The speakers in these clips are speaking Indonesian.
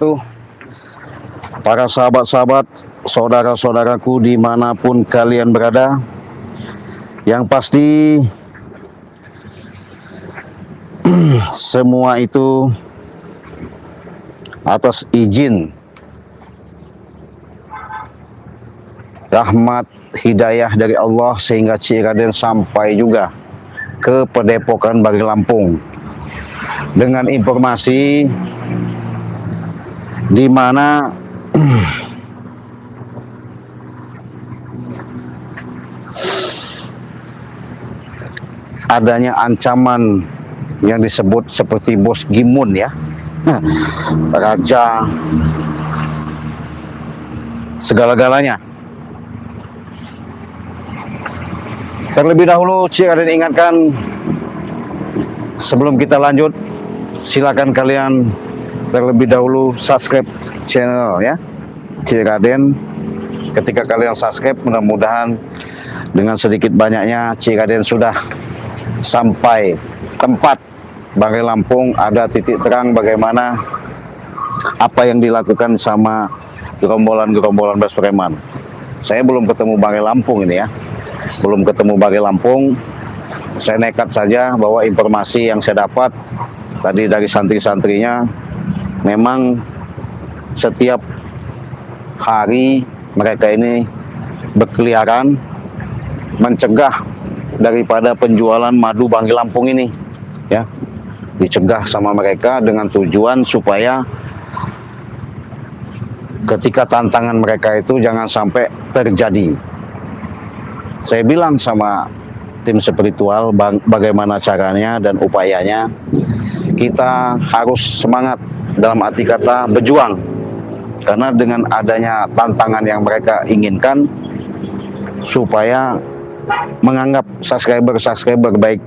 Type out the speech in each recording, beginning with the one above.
Tuh, para sahabat-sahabat, saudara-saudaraku dimanapun kalian berada, yang pasti semua itu atas izin rahmat hidayah dari Allah sehingga Cik Raden sampai juga ke Padepokan Banggai Lampung dengan informasi di mana adanya ancaman yang disebut seperti bos Gimun ya, raja segala-galanya. Terlebih dahulu Cik Raden ingatkan, sebelum kita lanjut, silakan kalian terlebih dahulu subscribe channel ya Cik Raden. Ketika kalian subscribe, mudah-mudahan dengan sedikit banyaknya Cik Raden sudah sampai tempat Banggai Lampung, ada titik terang bagaimana apa yang dilakukan sama gerombolan-gerombolan Bos Preman. Saya belum ketemu Banggai Lampung ini ya, belum ketemu Banggai Lampung. Saya nekat saja bahwa informasi yang saya dapat tadi dari santri-santrinya, memang setiap hari mereka ini berkeliaran mencegah daripada penjualan madu Banggai Lampung ini ya, dicegah sama mereka dengan tujuan supaya ketika tantangan mereka itu jangan sampai terjadi. Saya bilang sama tim spiritual bagaimana caranya dan upayanya. Kita harus semangat, dalam arti kata berjuang, karena dengan adanya tantangan yang mereka inginkan, supaya menganggap subscriber baik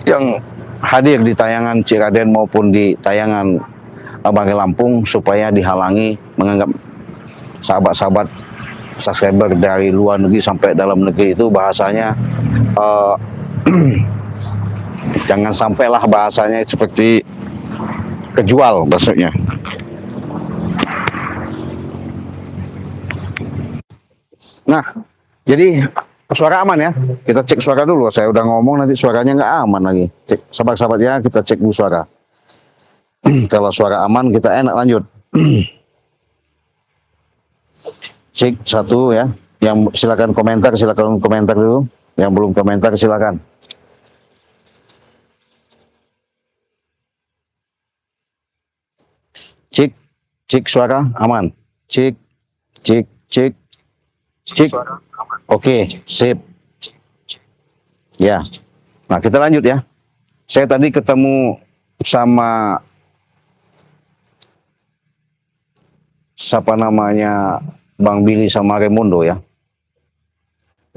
yang hadir di tayangan Cik Raden maupun di tayangan Banggai Lampung, supaya dihalangi, menganggap sahabat-sahabat subscriber dari luar negeri sampai dalam negeri itu bahasanya jangan sampailah bahasanya seperti kejual maksudnya. Nah, jadi suara aman ya, kita cek suara dulu. Saya udah ngomong nanti suaranya nggak aman lagi. Cek sahabat-sahabat ya, kita cek dulu suara. Kalau suara aman kita enak lanjut. Cek satu ya, yang silakan komentar dulu. Yang belum komentar silakan. Cek suara aman. Cek. Oke, sip. Ya. Nah, kita lanjut ya. Saya tadi ketemu sama siapa namanya, Bang Billy sama Raimundo ya.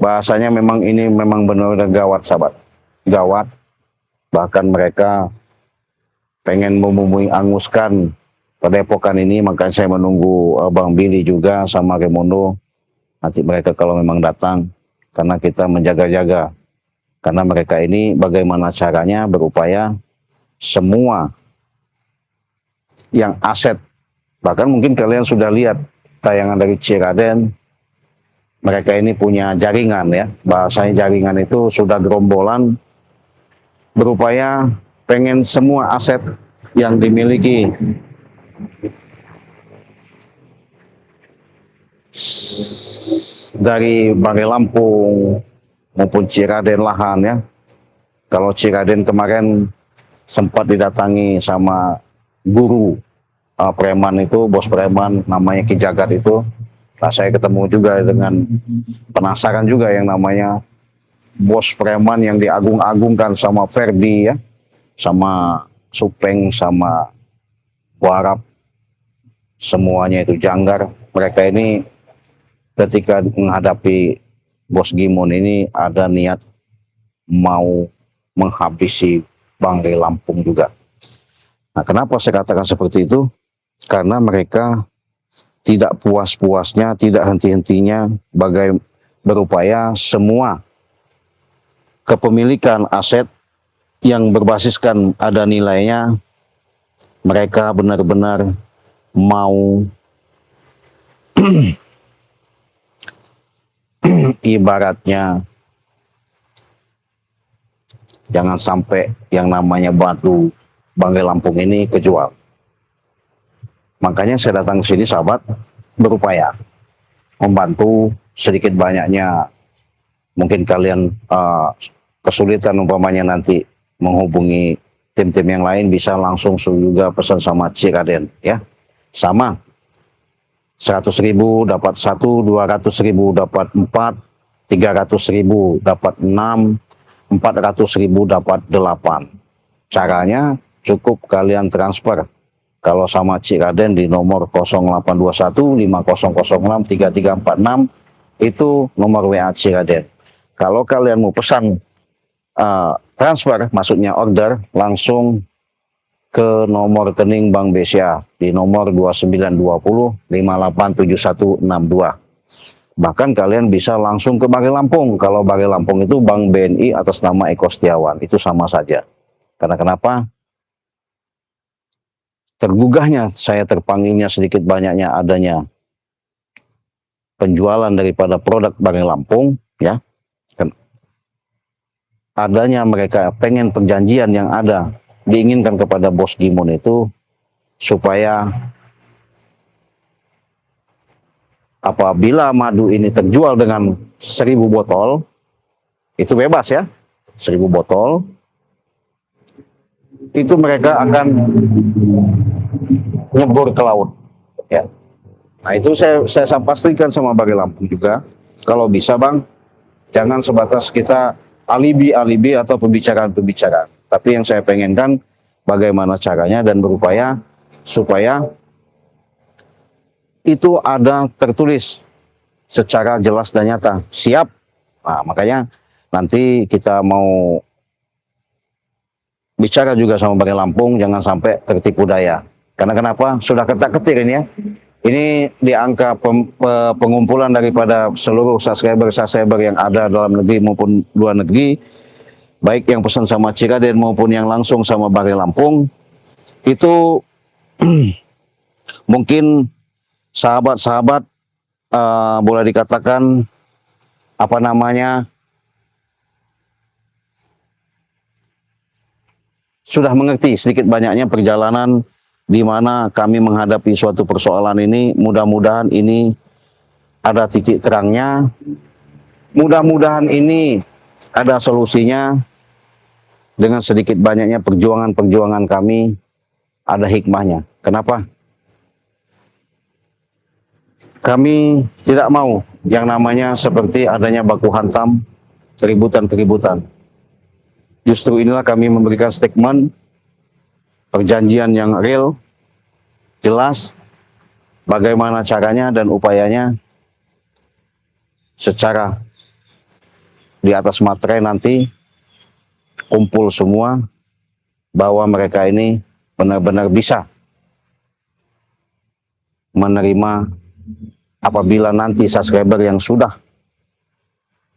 Bahasanya memang ini memang benar-benar gawat sahabat. Gawat. Bahkan mereka pengen anguskan Padepokan ini, makanya saya menunggu Bang Billy juga sama Raimundo. Nanti mereka kalau memang datang, karena kita menjaga-jaga. Karena mereka ini bagaimana caranya berupaya semua yang aset, bahkan mungkin kalian sudah lihat tayangan dari Cik Raden, mereka ini punya jaringan ya, bahasanya jaringan itu sudah gerombolan, berupaya pengen semua aset yang dimiliki dari Banggai Lampung maupun Cik Raden Lahan ya. Kalau Cik Raden kemarin sempat didatangi sama guru preman itu, bos preman namanya Ki Jagat itu. Nah, saya ketemu juga dengan penasaran juga yang namanya bos preman yang diagung-agungkan sama Ferdi ya, sama Supeng, sama Warap, semuanya itu janggar. Mereka ini ketika menghadapi bos Gimun ini ada niat mau menghabisi Banggai Lampung juga. Nah, kenapa saya katakan seperti itu? Karena mereka tidak puas-puasnya, tidak henti-hentinya berupaya semua kepemilikan aset yang berbasiskan ada nilainya, mereka benar-benar mau ibaratnya jangan sampai yang namanya batu Banggai Lampung ini kejual. Makanya saya datang ke sini sahabat, berupaya membantu sedikit banyaknya. Mungkin kalian kesulitan umpamanya nanti menghubungi tim-tim yang lain, bisa langsung juga pesan sama Cik Raden ya. Sama 100.000 dapat 1, 200.000 dapat 4, 300.000 dapat 6, 400.000 dapat 8. Caranya cukup kalian transfer kalau sama Cik Raden di nomor 0821 5006 3346, itu nomor WA Cik Raden. Kalau kalian mau pesan transfer, maksudnya order, langsung ke nomor rekening Bank BCA di nomor 2920 587162. Bahkan kalian bisa langsung ke Banggai Lampung. Kalau Banggai Lampung itu Bank BNI atas nama Eko Setiawan, itu sama saja. Karena kenapa? Tergugahnya saya, terpanggilnya sedikit banyaknya adanya penjualan daripada produk Banggai Lampung ya. Adanya mereka pengen perjanjian yang ada diinginkan kepada Bos Gimun itu supaya apabila madu ini terjual dengan 1000 botol, itu bebas ya, 1000 botol, itu mereka akan nyebur ke laut ya. Nah itu saya pastikan sama Banggai Lampung juga, kalau bisa Bang, jangan sebatas kita alibi-alibi atau pembicaraan-pembicaraan. Tapi yang saya pengenkan bagaimana caranya dan berupaya supaya itu ada tertulis secara jelas dan nyata. Siap? Nah, makanya nanti kita mau bicara juga sama Banggai Lampung, jangan sampai tertipu daya. Karena kenapa? Sudah ketak-ketik ini ya. Ini di angka pengumpulan daripada seluruh subscriber yang ada dalam negeri maupun luar negeri, baik yang pesan sama Cik Raden maupun yang langsung sama Banggai Lampung, itu mungkin sahabat-sahabat boleh dikatakan apa namanya, sudah mengerti sedikit banyaknya perjalanan di mana kami menghadapi suatu persoalan ini. Mudah-mudahan ini ada titik terangnya, mudah-mudahan ini ada solusinya. Dengan sedikit banyaknya perjuangan kami ada hikmahnya. Kenapa? Kami tidak mau yang namanya seperti adanya baku hantam, keributan-keributan. Justru inilah kami memberikan statement, perjanjian yang real, jelas, bagaimana caranya dan upayanya secara di atas materai nanti kumpul semua bahwa mereka ini benar-benar bisa menerima apabila nanti subscriber yang sudah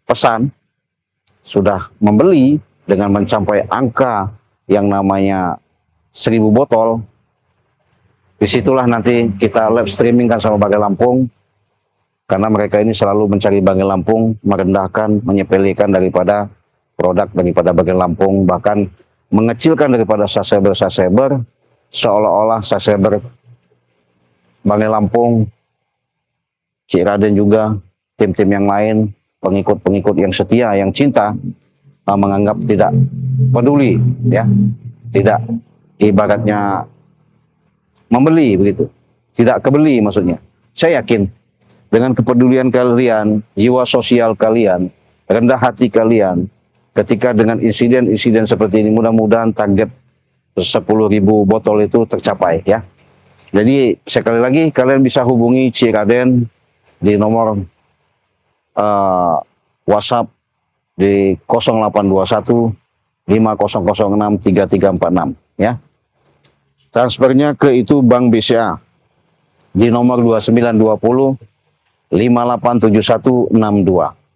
pesan, sudah membeli dengan mencapai angka yang namanya 1000 botol, disitulah nanti kita live streaming kan sama Banggai Lampung, karena mereka ini selalu mencari Banggai Lampung, merendahkan, menyepelekan daripada produk daripada Banggai Lampung, bahkan mengecilkan daripada subscriber, seolah-olah subscriber Banggai Lampung, Cik Raden juga, tim-tim yang lain, pengikut-pengikut yang setia, yang cinta, menganggap tidak peduli ya, tidak ibaratnya membeli begitu, tidak kebeli maksudnya. Saya yakin dengan kepedulian kalian, jiwa sosial kalian, rendah hati kalian, ketika dengan insiden-insiden seperti ini, mudah-mudahan target 10.000 botol itu tercapai ya. Jadi sekali lagi kalian bisa hubungi Cik Raden di nomor WhatsApp di 0821 5006 3346 ya. Transfernya ke itu Bank BCA di nomor 2920 587162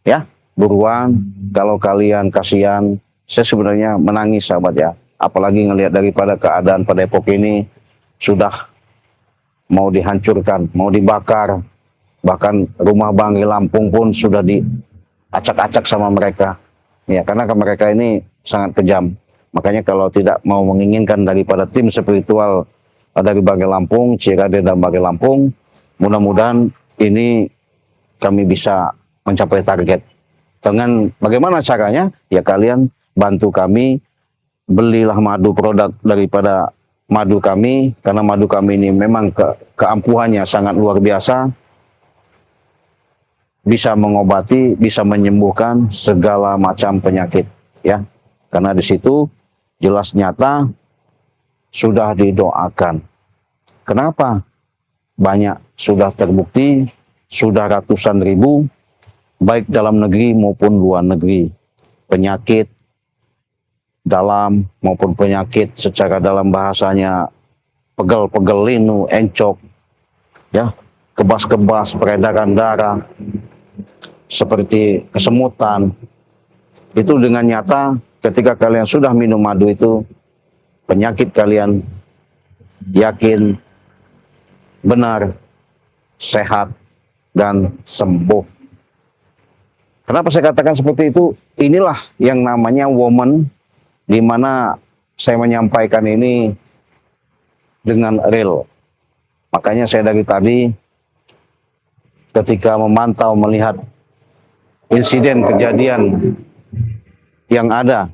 ya. Buruan, kalau kalian kasihan, saya sebenarnya menangis sahabat ya. Apalagi ngelihat daripada keadaan pada epoch ini sudah mau dihancurkan, mau dibakar. Bahkan rumah Banggi Lampung pun sudah diacak-acak sama mereka. Ya, karena mereka ini sangat kejam. Makanya kalau tidak mau menginginkan daripada tim spiritual dari Banggi Lampung, Ciraden dan Banggi Lampung, mudah-mudahan ini kami bisa mencapai target. Dengan bagaimana caranya? Ya kalian bantu kami, belilah madu produk daripada madu kami, karena madu kami ini memang keampuhannya sangat luar biasa, bisa mengobati, bisa menyembuhkan segala macam penyakit, ya. Karena di situ jelas nyata sudah didoakan. Kenapa? Banyak sudah terbukti, sudah ratusan ribu, baik dalam negeri maupun luar negeri. Penyakit dalam maupun penyakit secara dalam bahasanya pegel-pegel linu, encok, ya, kebas-kebas, peredaran darah, seperti kesemutan. Itu dengan nyata ketika kalian sudah minum madu itu, penyakit kalian yakin benar, sehat, dan sembuh. Kenapa saya katakan seperti itu? Inilah yang namanya woman, di mana saya menyampaikan ini dengan real. Makanya saya dari tadi ketika memantau melihat insiden kejadian yang ada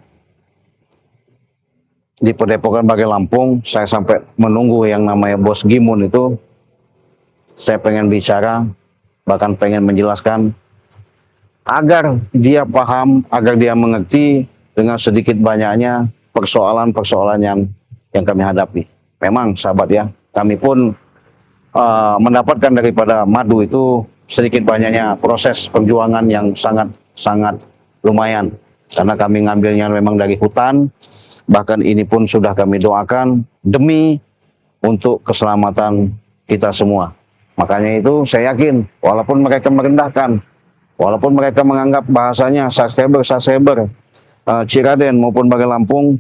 di Padepokan Banggi Lampung, saya sampai menunggu yang namanya Bos Gimun itu. Saya pengen bicara, bahkan pengen menjelaskan agar dia paham, agar dia mengerti dengan sedikit banyaknya persoalan-persoalan yang kami hadapi. Memang sahabat ya, kami pun mendapatkan daripada madu itu sedikit banyaknya proses perjuangan yang sangat lumayan. Karena kami ngambilnya memang dari hutan, bahkan ini pun sudah kami doakan demi untuk keselamatan kita semua. Makanya itu saya yakin, walaupun mereka merendahkan, walaupun mereka menganggap bahasanya subscriber Ciraden maupun Banggi Lampung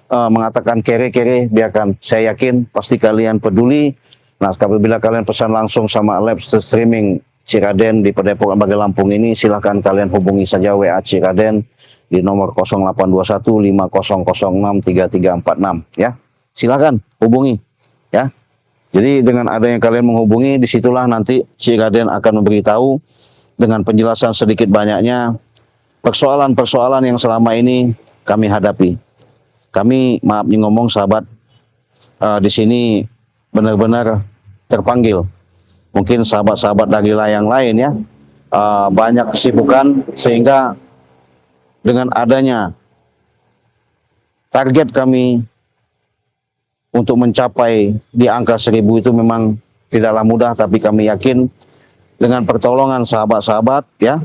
mengatakan kere-kere, biarkan. Saya yakin pasti kalian peduli. Nah, apabila kalian pesan langsung sama live streaming Ciraden di Padepokan Banggi Lampung ini, silahkan kalian hubungi saja WA Ciraden di nomor 082150063346 ya. Silakan hubungi ya. Jadi dengan adanya kalian menghubungi, disitulah nanti Ciraden akan memberitahu dengan penjelasan sedikit banyaknya persoalan-persoalan yang selama ini kami hadapi. Kami, maaf nih ngomong sahabat, di sini benar-benar terpanggil. Mungkin sahabat-sahabat dari yang lain ya, banyak kesibukan, sehingga dengan adanya target kami untuk mencapai di angka 1000 itu memang tidaklah mudah, tapi kami yakin dengan pertolongan sahabat-sahabat ya,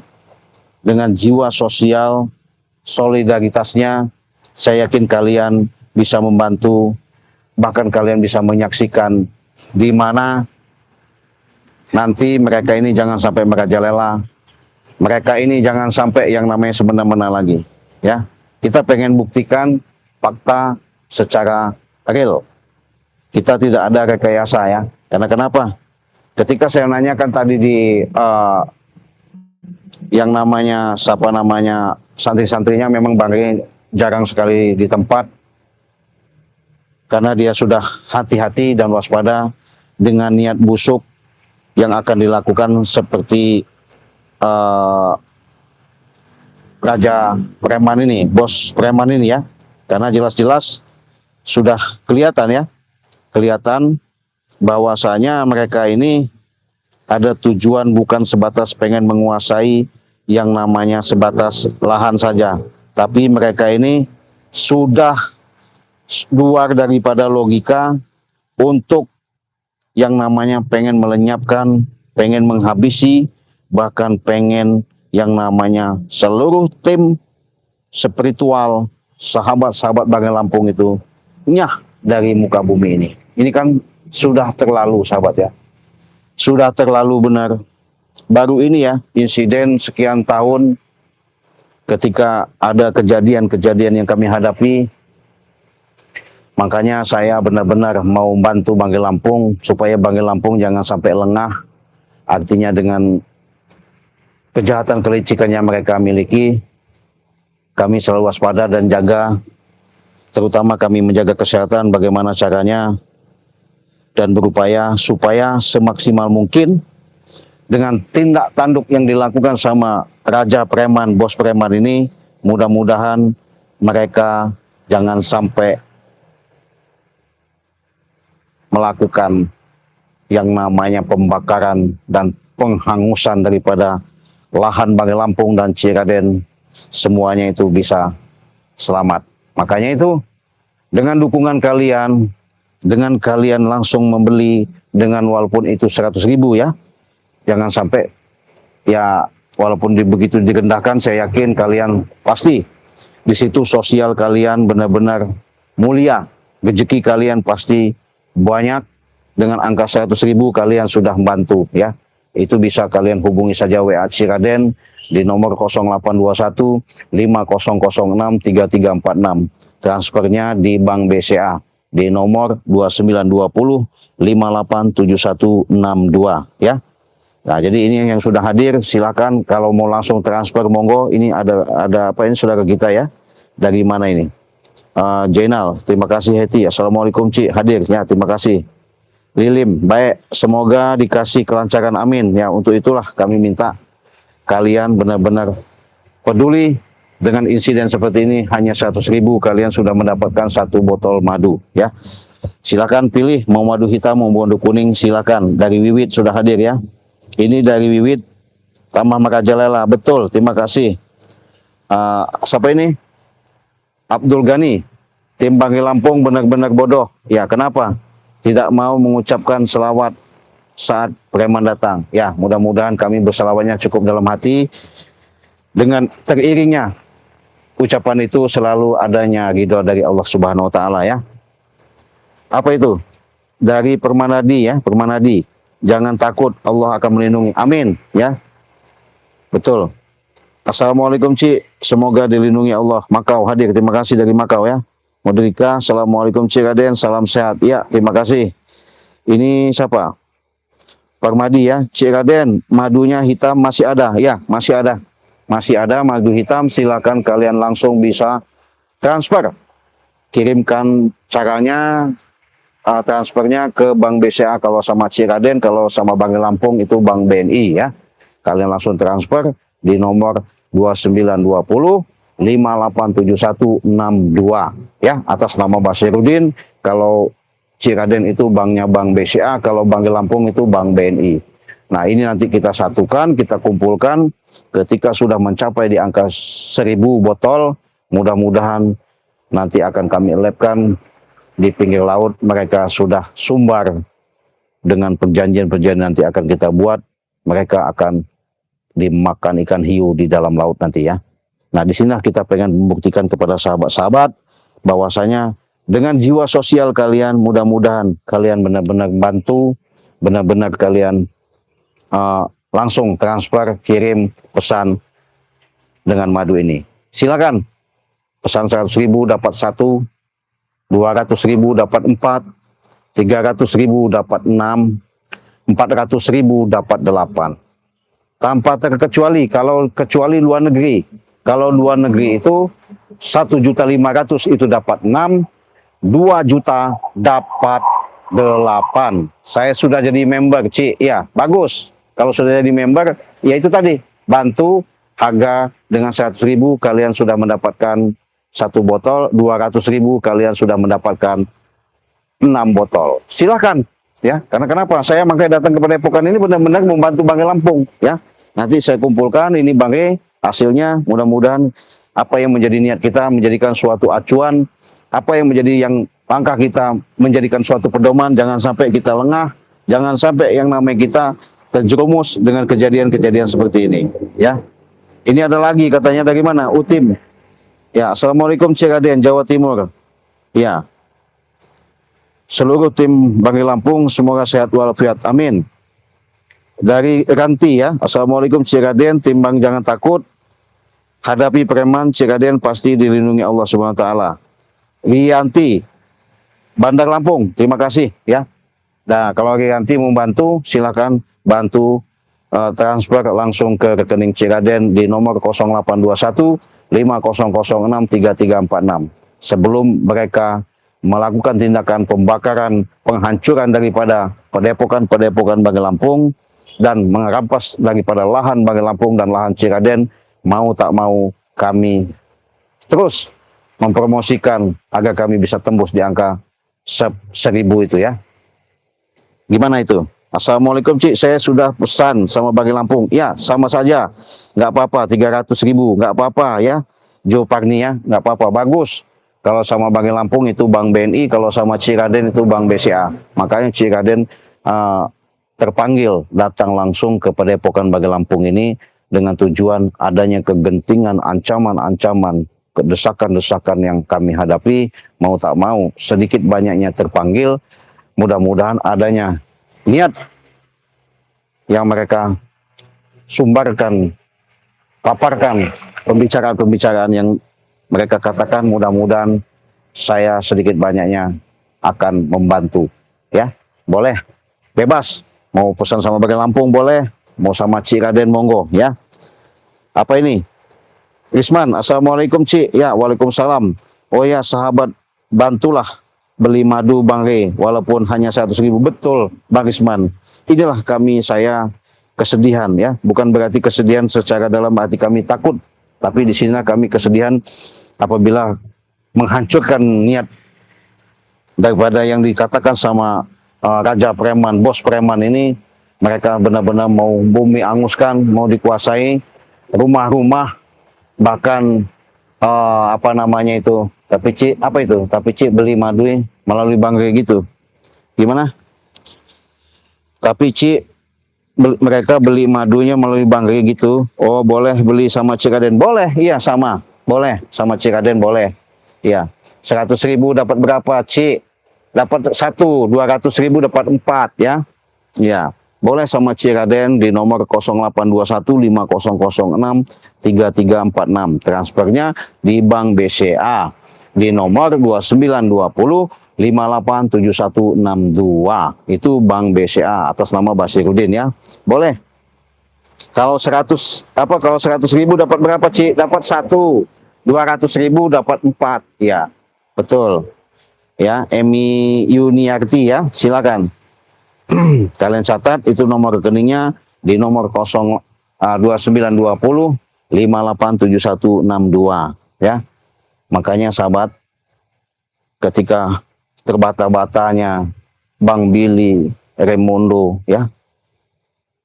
dengan jiwa sosial, solidaritasnya, saya yakin kalian bisa membantu, bahkan kalian bisa menyaksikan di mana nanti mereka ini jangan sampai merajalela, mereka ini jangan sampai yang namanya semena-mena lagi ya. Kita pengen buktikan fakta secara real. Kita tidak ada rekayasa ya. Karena kenapa? Ketika saya nanyakan tadi di yang namanya santri-santrinya, memang Banggi jarang sekali di tempat, karena dia sudah hati-hati dan waspada dengan niat busuk yang akan dilakukan seperti Raja Preman ini, bos preman ini ya. Karena jelas-jelas sudah kelihatan bahwasanya mereka ini ada tujuan bukan sebatas pengen menguasai yang namanya sebatas lahan saja, tapi mereka ini sudah luar daripada logika untuk yang namanya pengen melenyapkan, pengen menghabisi, bahkan pengen yang namanya seluruh tim spiritual sahabat-sahabat Banggi Lampung itu nyah dari muka bumi ini. Ini kan sudah terlalu sahabat ya, sudah terlalu benar. Baru ini ya, insiden sekian tahun ketika ada kejadian-kejadian yang kami hadapi, Makanya saya benar-benar mau bantu Banggai Lampung supaya Banggai Lampung jangan sampai lengah. Artinya dengan kejahatan kelicikan yang mereka miliki, kami selalu waspada dan jaga, terutama kami menjaga kesehatan bagaimana caranya dan berupaya supaya semaksimal mungkin dengan tindak tanduk yang dilakukan sama Raja Preman, Bos Preman ini, mudah-mudahan mereka jangan sampai melakukan yang namanya pembakaran dan penghangusan daripada lahan Banggai Lampung dan Ciraden, semuanya itu bisa selamat. Makanya itu, dengan dukungan kalian, dengan kalian langsung membeli dengan walaupun itu 100.000 ya, jangan sampai ya walaupun begitu direndahkan, saya yakin kalian pasti di situ sosial kalian benar-benar mulia, rezeki kalian pasti banyak. Dengan angka 100.000 kalian sudah membantu ya. Itu bisa kalian hubungi saja WA Ciraden di nomor 0821 5006 3346. Transfernya di Bank BCA di nomor 2920 587162 ya. Nah, jadi ini yang sudah hadir, silakan kalau mau langsung transfer monggo. Ini ada apa ini saudara kita ya. Dari mana ini? Jainal, terima kasih. Heti, assalamualaikum Ci, hadir ya, terima kasih. Lilim, baik, semoga dikasih kelancaran, amin ya. Untuk itulah kami minta kalian benar-benar peduli dengan insiden seperti ini. Hanya 100.000 kalian sudah mendapatkan 1 botol madu ya. Silakan pilih mau madu hitam mau madu kuning, silakan. Dari Wiwit sudah hadir ya. Ini dari Wiwit Taman Merajalela, betul, terima kasih. Siapa ini? Abdul Ghani, tim Banggai Lampung benar-benar bodoh ya. Kenapa? Tidak mau mengucapkan selawat saat preman datang. Ya, mudah-mudahan kami berselawatnya cukup dalam hati. Dengan teriringnya ucapan itu selalu adanya ridho dari Allah Subhanahu wa taala ya. Apa itu? Dari Permanadi ya, Permanadi. Jangan takut, Allah akan melindungi. Amin ya. Betul. Assalamualaikum Ci, semoga dilindungi Allah. Makau hadir, terima kasih dari Makau ya. Modrika, assalamualaikum Ciraden, salam sehat. Ya, terima kasih. Ini siapa? Parmadi ya. Ciraden, madunya hitam masih ada? Ya, masih ada. Masih ada madu hitam, silakan kalian langsung bisa transfer. Kirimkan caranya, transfernya ke Bank BCA kalau sama Ciraden, kalau sama Banggai Lampung itu Bank BNI ya. Kalian langsung transfer di nomor 2920 587162 ya, atas nama Basirudin. Kalau Ciraden itu banknya Bank BCA, kalau Banggai Lampung itu Bank BNI. Nah, ini nanti kita satukan, kita kumpulkan ketika sudah mencapai di angka 1.000 botol, mudah-mudahan nanti akan kami elapkan di pinggir laut. Mereka sudah sumbar dengan perjanjian-perjanjian nanti akan kita buat, mereka akan dimakan ikan hiu di dalam laut nanti ya. Nah, di sini kita pengen membuktikan kepada sahabat-sahabat bahwasanya dengan jiwa sosial kalian, mudah-mudahan kalian benar-benar bantu, benar-benar kalian langsung transfer, kirim pesan dengan madu ini. Silakan, pesan 100.000 dapat 1, 200.000 dapat 4, 300.000 dapat 6, 400.000 dapat 8. Tanpa terkecuali, kalau kecuali luar negeri. Kalau luar negeri itu 1.500.000 itu dapat 6, 2 juta dapat 8. Saya sudah jadi member, Ci. Ya, bagus. Kalau sudah jadi member, ya itu tadi, bantu harga dengan 100.000 kalian sudah mendapatkan 1 botol, 200.000 kalian sudah mendapatkan 6 botol. Silakan ya. Karena kenapa? Saya makanya datang ke Padepokan ini benar-benar membantu Banggai Lampung ya. Nanti saya kumpulkan ini Banggai hasilnya, mudah-mudahan apa yang menjadi niat kita menjadikan suatu acuan, apa yang menjadi yang langkah kita menjadikan suatu pedoman. Jangan sampai kita lengah, jangan sampai yang namanya kita terjerumus dengan kejadian-kejadian seperti ini ya. Ini ada lagi katanya dari mana? Utim. Ya, assalamualaikum Ciraden, Jawa Timur. Ya. Seluruh tim Banggai Lampung semoga sehat walafiat. Amin. Dari Ranti ya. Assalamualaikum Ciraden, timbang jangan takut. Hadapi preman, Ciraden pasti dilindungi Allah Subhanahu wa taala. Rianti. Bandar Lampung. Terima kasih ya. Nah, kalau nanti membantu, silakan bantu transfer langsung ke rekening Ciraden di nomor 0821 5006 3346. Sebelum mereka melakukan tindakan pembakaran, penghancuran daripada padepokan Bandar Lampung dan merampas daripada lahan Bandar Lampung dan lahan Ciraden, mau tak mau kami terus mempromosikan agar kami bisa tembus di angka 1.000 itu ya. Gimana itu? Assalamualaikum Cik, saya sudah pesan sama Bandar Lampung. Ya, sama saja. Nggak apa-apa, 300.000. Nggak apa-apa ya. Jo Parni ya, nggak apa-apa. Bagus. Kalau sama Bandar Lampung itu Bank BNI, kalau sama Ciraden itu Bank BCA. Makanya Ciraden terpanggil datang langsung ke Padepokan Bandar Lampung ini dengan tujuan adanya kegentingan, ancaman-ancaman, desakan-desakan yang kami hadapi, mau tak mau, sedikit banyaknya terpanggil. Mudah-mudahan adanya niat yang mereka sumbarkan, paparkan pembicaraan-pembicaraan yang mereka katakan, mudah-mudahan saya sedikit banyaknya akan membantu. Ya, boleh, bebas. Mau pesan sama Bandar Lampung boleh, mau sama Ciraden monggo ya. Apa ini? Risman, Assalamualaikum Cik. Ya, Waalaikumsalam. Oh ya sahabat, bantulah beli madu Bang Re, walaupun hanya 100.000. Betul Bang Risman. Inilah saya kesedihan ya. Bukan berarti kesedihan secara dalam arti kami takut, tapi di sini kami kesedihan apabila menghancurkan niat daripada yang dikatakan sama Raja Preman, bos preman ini. Mereka benar-benar mau bumi anguskan, mau dikuasai rumah-rumah, bahkan apa namanya itu. Tapi Cik, apa itu? Tapi Cik beli madu melalui Bang Re gitu. Gimana? Tapi Cik, mereka beli madunya melalui Bang Re gitu. Oh, boleh beli sama Ciraden? Boleh, iya sama. Boleh, sama Ciraden boleh. Iya. 100.000 dapat berapa Cik? Dapat 1, 200.000 dapat 4 ya. Iya. Boleh sama Ciraden di nomor 0821 5006 3346. Transfernya di Bank BCA di nomor 2920 587162. Itu Bank BCA atas nama Basirudin ya. Boleh. Kalau 100.000 dapat berapa Cik? Dapat 1. 200.000 dapat 4 ya. Betul. Ya, Emi Yuniarti ya. Silakan. Kalian catat itu nomor rekeningnya di nomor 2920 587162 ya. Makanya sahabat, ketika terbata-batanya Bang Billy Remondo ya,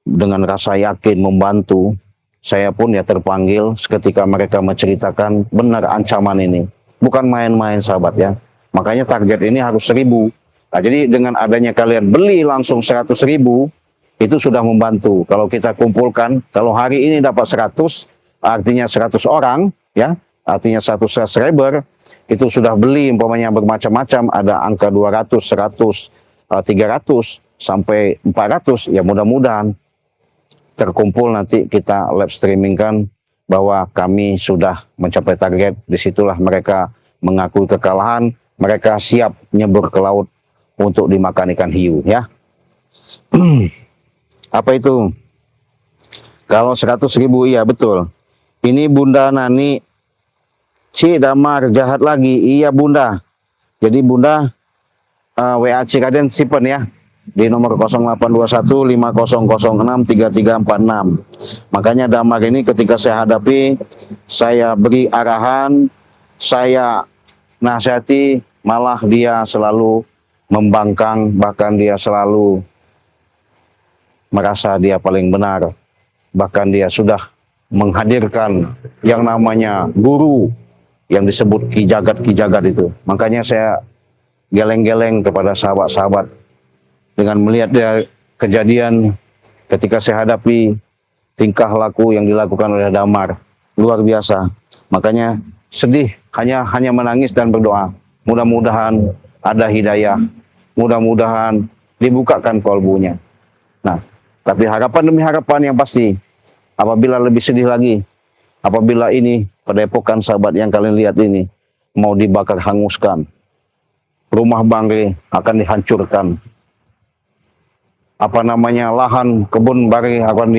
dengan rasa yakin membantu, saya pun ya terpanggil ketika mereka menceritakan benar ancaman ini. Bukan main-main sahabat ya. Makanya target ini harus 1.000. Nah, jadi dengan adanya kalian beli langsung 100.000, itu sudah membantu. Kalau kita kumpulkan, kalau hari ini dapat 100, artinya 100 orang, ya, artinya 100 subscriber, itu sudah beli umpamanya bermacam-macam, ada angka 200, 100, 300, sampai 400, ya mudah-mudahan terkumpul nanti kita live streamingkan bahwa kami sudah mencapai target. Disitulah mereka mengakui kekalahan, mereka siap nyebur ke laut untuk dimakan ikan hiu ya. Apa itu? Kalau 100.000 iya betul. Ini Bunda Nani, Cik Damar jahat lagi. Iya Bunda. Jadi Bunda WA Ciraden simpen ya di nomor 0821 5006 3346. Makanya Damar ini ketika saya hadapi, saya beri arahan, saya nasihati, malah dia selalu membangkang, bahkan dia selalu merasa dia paling benar. Bahkan dia sudah menghadirkan yang namanya guru yang disebut Ki Jagat itu. Makanya saya geleng-geleng kepada sahabat-sahabat dengan melihat dia kejadian ketika saya hadapi tingkah laku yang dilakukan oleh Damar. Luar biasa. Makanya sedih, hanya menangis dan berdoa. Mudah-mudahan ada hidayah, mudah-mudahan dibukakan kolbunya. Nah, tapi harapan demi harapan yang pasti, apabila lebih sedih lagi, apabila ini padepokan sahabat yang kalian lihat ini mau dibakar hanguskan, rumah Bangre akan dihancurkan. Lahan kebun Bangre akan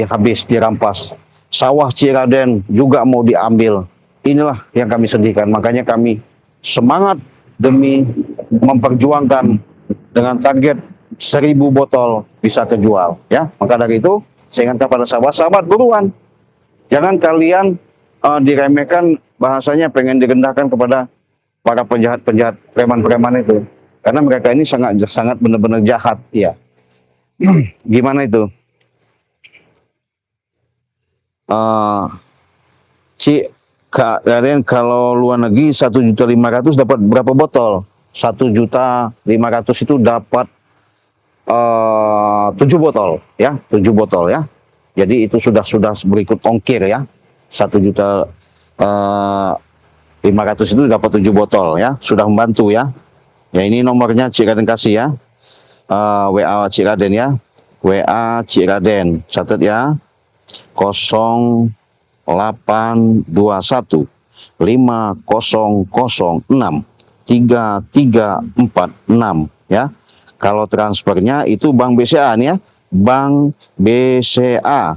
dirampas. Sawah Ciraden juga mau diambil. Inilah yang kami sedihkan. Makanya kami semangat demi memperjuangkan dengan target 1000 botol bisa terjual. Ya, maka dari itu saya ingatkan pada sahabat-sahabat, buruan. Jangan kalian diremehkan, bahasanya pengen direndahkan kepada para penjahat-penjahat, preman-preman itu. Karena mereka ini sangat benar-benar jahat, ya. Gimana itu? Kalian kalau luar negeri 1.500.000 dapat berapa botol? 1.500.000 itu dapat 7 botol, ya, 7 botol ya. Jadi itu sudah berikut ongkir ya. 1.500.000 itu dapat 7 botol ya, sudah membantu ya. Ya, ini nomornya Cik Raden kasih ya. WA Cik Raden ya. WA Cik Raden, catat ya. 0821 5006 3346 ya. Kalau transfernya itu Bank BCA nih ya. Bank BCA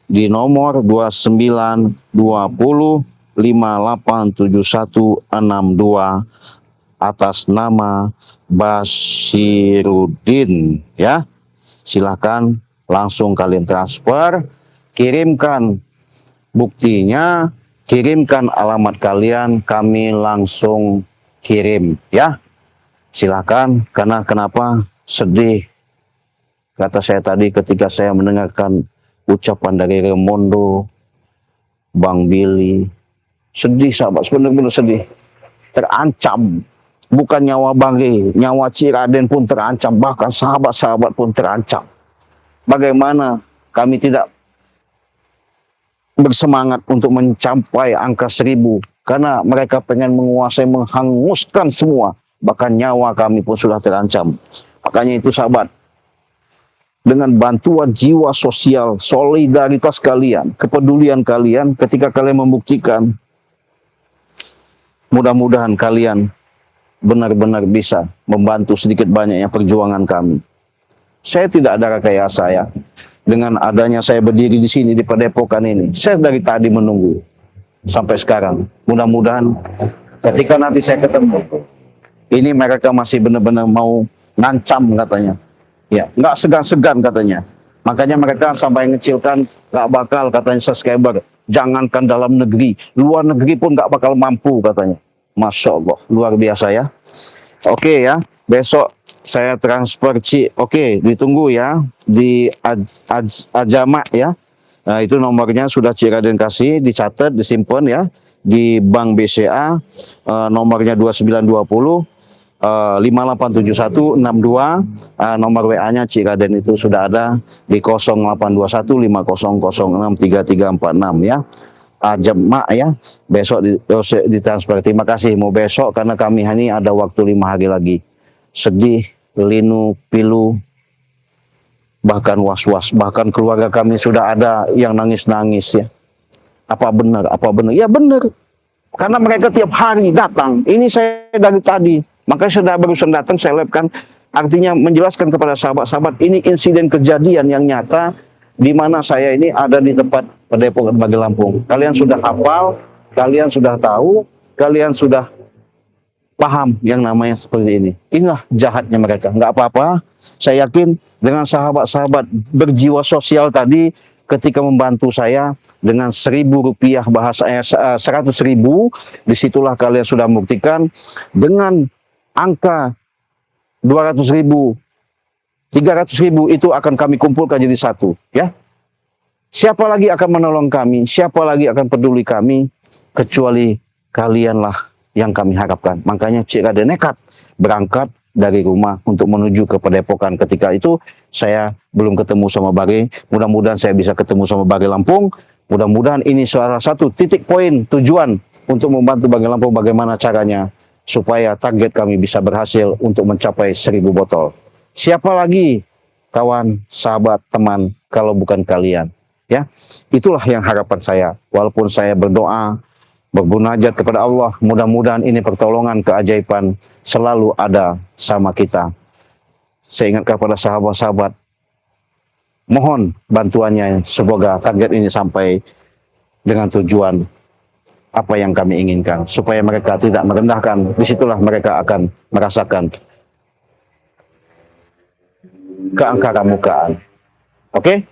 di nomor 2920587162 atas nama Basirudin ya. Silahkan langsung kalian transfer, kirimkan buktinya, kirimkan alamat kalian, kami langsung kirim ya. Silahkan. Karena kenapa? Sedih, kata saya tadi ketika saya mendengarkan ucapan dari Remondo, Bang Billy. Sedih sahabat, benar-benar sedih. Terancam. Bukan nyawa Bangre, nyawa Cik Raden pun terancam. Bahkan sahabat-sahabat pun terancam. Bagaimana kami tidak bersemangat untuk mencapai angka 1000. Karena mereka pengen menguasai, menghanguskan semua. Bahkan nyawa kami pun sudah terancam. Makanya itu sahabat, dengan bantuan jiwa sosial, solidaritas kalian, kepedulian kalian, ketika kalian membuktikan, mudah-mudahan kalian benar-benar bisa membantu sedikit banyaknya perjuangan kami. Saya tidak ada rekayasa ya. Dengan adanya saya berdiri di sini di Padepokan ini, saya dari tadi menunggu sampai sekarang. Mudah-mudahan ketika nanti saya ketemu, ini mereka masih benar-benar mau ngancam katanya. Ya, nggak segan-segan katanya. Makanya mereka sampai ngecilkan, nggak bakal katanya subscriber. Jangankan dalam negeri, luar negeri pun nggak bakal mampu katanya. Masya Allah, luar biasa ya. Oke ya, besok saya transfer Cik. Oke, ditunggu ya di Ajama ya. Nah, itu nomornya sudah Cik Raden kasih, dicatat, disimpan ya di Bank BCA. Nomornya 2920 587162. Nomor WA-nya Cik Raden itu sudah ada di 0821 5006 3346 ya. Jemaah ya, besok ditransfer. Terima kasih, mau besok karena kami ini ada waktu 5 hari lagi. Sedih, linu, pilu, bahkan was-was, bahkan keluarga kami sudah ada yang nangis-nangis ya. Apa benar? Apa benar? Ya benar. Karena mereka tiap hari datang. Ini saya dari tadi. Makanya sudah barusan datang saya live-kan, artinya menjelaskan kepada sahabat-sahabat ini insiden kejadian yang nyata di mana saya ini ada di tempat Padepokan Bangre Lampung. Kalian sudah hafal, kalian sudah tahu, kalian sudah paham yang namanya seperti ini. Inilah jahatnya mereka. Nggak apa-apa. Saya yakin dengan sahabat-sahabat berjiwa sosial tadi, ketika membantu saya dengan 1.000 rupiah, bahasanya 100.000, disitulah kalian sudah membuktikan dengan angka 200.000, 300.000 itu akan kami kumpulkan jadi satu, ya. Siapa lagi akan menolong kami? Siapa lagi akan peduli kami? Kecuali kalianlah yang kami harapkan. Makanya Cik Raden nekat berangkat dari rumah untuk menuju ke Padepokan. Ketika itu saya belum ketemu sama Bangre. Mudah-mudahan saya bisa ketemu sama Bangre Lampung. Mudah-mudahan ini salah satu titik poin tujuan untuk membantu Bangre Lampung bagaimana caranya supaya target kami bisa berhasil untuk mencapai 1.000 botol. Siapa lagi kawan, sahabat, teman kalau bukan kalian? Ya, itulah yang harapan saya. Walaupun saya berdoa bermunajat kepada Allah. Mudah-mudahan ini pertolongan keajaiban selalu ada sama kita. Saya ingatkan kepada sahabat-sahabat, mohon bantuannya, semoga target ini sampai dengan tujuan apa yang kami inginkan, supaya mereka tidak merendahkan. Disitulah mereka akan merasakan keangkaramukaan. Oke?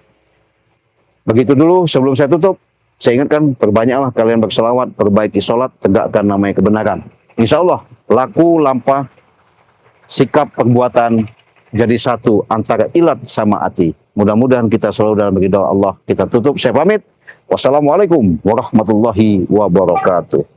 Begitu dulu sebelum saya tutup. Saya ingatkan, perbanyaklah kalian berselawat, perbaiki sholat, tegakkan namanya kebenaran. Insya Allah, laku, lampah, sikap, perbuatan, jadi satu antara ilat sama hati. Mudah-mudahan kita selalu dalam ridha Allah. Kita tutup, saya pamit. Wassalamualaikum warahmatullahi wabarakatuh.